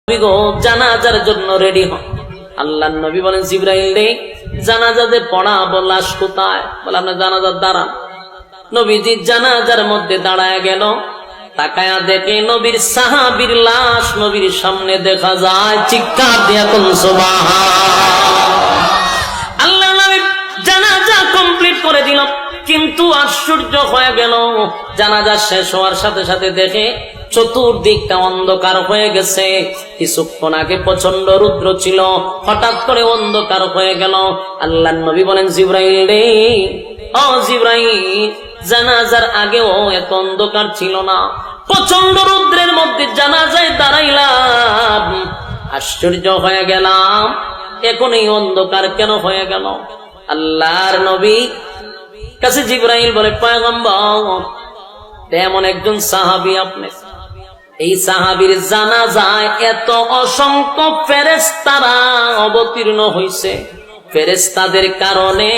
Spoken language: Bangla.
নবী গো জানাজার জন্য রেডি হন। আল্লাহর নবী বলেন জিবরাইল রে জানাজাতে পড়াবো, লাশ কোথায়? বলে আপনার জানাজার দাঁড়ান। নবীজি জানাজার মধ্যে দাঁড়ায় গেল, তাকায়া দেখে নবীর সাহাবীর লাশ নবীর সামনে দেখা যায়। চিৎকার দিয়া কোন সুবহান। আল্লাহর নবী জানাজা কমপ্লিট করে দিল, কিন্তু আশ্চর্য হয়ে গেল, জানাজা শেষ হওয়ার সাথে সাথে দেখে চতুর্দিকটা অন্ধকার হয়ে গেছে। কিছুক্ষণ আগে প্রচন্ড রুদ্র ছিল, হঠাৎ করে অন্ধকার হয়ে গেল। আল্লাহর নবী বলেন জিবরাইল রে, ও জিবরাইল, জানাজার আগেও এত অন্ধকার ছিল না, প্রচন্ড রুদ্রের মধ্যে জানাজায় দাঁড়াইলাম, আশ্চর্য হয়ে গেলাম, এখন এই অন্ধকার কেন হয়ে গেল? আল্লাহর নবী কাছে জিবরাইল বলে, পয়গম্বর, তেমন একজন সাহাবী আপনি, এই সাহাবীর জানাজায় এত অসংখ্য ফেরেশতারা অবতীর্ণ হইছে, ফেরেশতাদের কারণে